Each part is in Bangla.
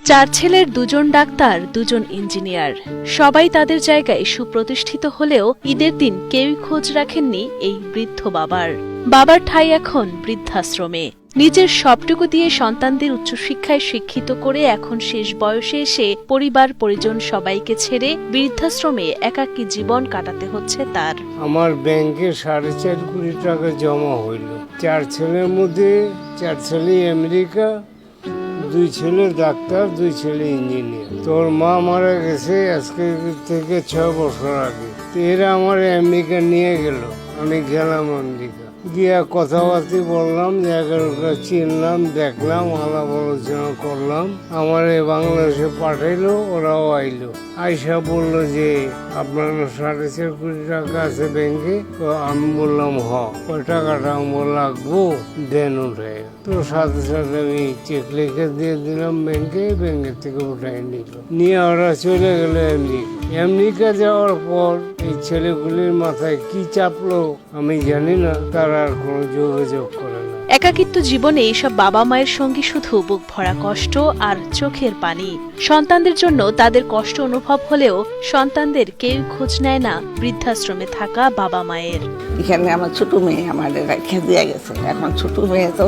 চার ছেলের দুজন ডাক্তার, দুজন ইঞ্জিনিয়ার, সবাই তাদের জায়গায় সুপ্রতিষ্ঠিত হলেও ঈদের দিন কেউই খোঁজ রাখেননি এই বৃদ্ধ বাবার। বাবার ঠাঁই এখন বৃদ্ধাশ্রমে। নিজের সবটুকু দিয়ে সন্তানদের উচ্চশিক্ষায় শিক্ষিত করে এখন শেষ বয়সে এসে পরিবার পরিজন সবাইকে ছেড়ে বৃদ্ধাশ্রমে একাকী জীবন কাটাতে হচ্ছে তার। আমার ব্যাংকে 4.5 কোটি টাকা জমা হইল। 4 ছেলের মধ্যে 4 ছেলে আমেরিকা, 2 ছেলে ডাক্তার, 2 ছেলে ইঞ্জিনিয়ার। তোর মা মারা গেছে আজকে থেকে 6 বছর আগে। এরা আমার আমেরিকা নিয়ে গেল, আমি গেলাম আমেরিকা গিয়া কথাবার্তা বললাম, জায়গাটা চিনলাম, দেখলাম, আলাপ আলোচনা করলাম। আমার বাংলাদেশে পাঠাইলো, ওরাও আইলো। আইসা বললো যে আপনার 4.5 কোটি টাকা আছে ব্যাংকে। তো আমি বললাম ওই টাকাটা আমার লাগবো, দেন উঠে। তো সাথে সাথে আমি চেক লিখে দিয়ে দিলাম ব্যাংকে, ব্যাংকের থেকে উঠাই নিল। নিয়ে ওরা চলে গেল আমেরিকা। আমেরিকা যাওয়ার পর এই ছেলেগুলির মাথায় কি চাপলো আমি জানি না, তারা আর কোনো যোগাযোগ করে না। একাকিত্ব জীবনে এইসব বাবা মায়ের সঙ্গে শুধু বুক ভরা কষ্ট আর চোখের পানি। সন্তানদের জন্য তাদের কষ্ট অনুভব হলেও সন্তানদের কেউ খোঁজ নেয় না বৃদ্ধাশ্রমে থাকা বাবা মায়ের। এখানে আমার ছোট মেয়ে আমাদের রেখে দিয়ে গেছে। এখন ছোট মেয়ে তো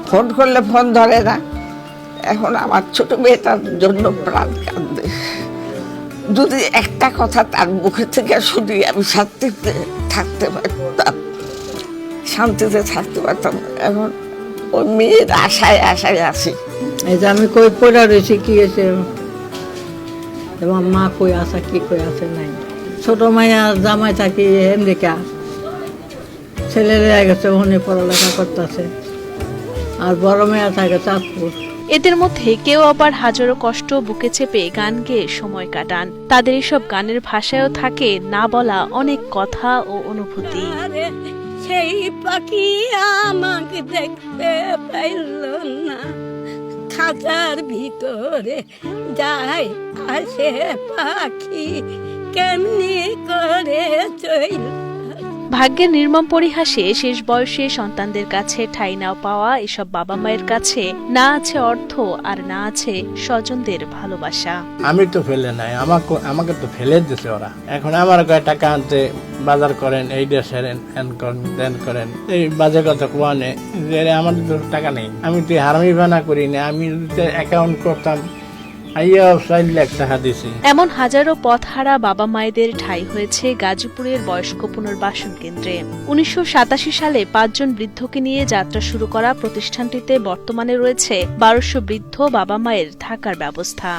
ফোন করলে ফোন ধরে না। এখন আমার ছোট মেয়েটার জন্য প্রাণ কাঁদে। যদি একটা কথা তার মুখে থেকে শুনি আমি শান্তিতে থাকতে পারতাম, শান্তিতে থাকতে পারতাম। এখন ওই মেয়ের আশায় আশায় আছি। এই যে আমি কই পড়া রয়েছি কি হয়েছে, এবং মা কই আসা কি কই আছে নাই। ছোট মাইয়া জামাই থাকি আমেরিকা, ছেলেরা গেছে ওখানে পড়ালেখা করতেছে, আর বড় মেয়া থাকে চাঁদপুর। এদের মধ্যে কেউ আবার হাজারো কষ্ট বুকে চেপে গান গেয়ে সময় কাটান। তাদের এসব গানের ভাষায়ও থাকে না বলা অনেক কথা ও অনুভূতি। সেই পাখি আমাকে দেখতে পাইল না, খাঁচার ভিতরে যায় আসে পাখি, কেমনি করে চইল। ভাগ্যের নির্মম পরিহাসে শেষ বয়সে সন্তানদের কাছে ঠাঁই না পাওয়া এসব বাবা মায়ের কাছে না আছে অর্থ আর না আছে স্বজনদের ভালোবাসা। আমি তো ফেলে নাই, আমাকে তো ফেলে দিছে ওরা। এখন আমার টাকা আনতে বাজার করেন, এই দেশের দেন করেন, এই বাজে কথা কোয়ানে যে আমাদের তো টাকা নেই। আমি তো হারামি বানা করি না, আমি অ্যাকাউন্ট করতাম। এমন হাজারো পথহারা বাবা মায়েদের ঠাঁই হয়েছে গাজীপুরের বয়স্ক পুনর্বাসন কেন্দ্রে। 1987 সালে 5 জন বৃদ্ধকে নিয়ে যাত্রা শুরু করা প্রতিষ্ঠানটিতে বর্তমানে রয়েছে 1200 বৃদ্ধ বাবা মায়ের থাকার ব্যবস্থা।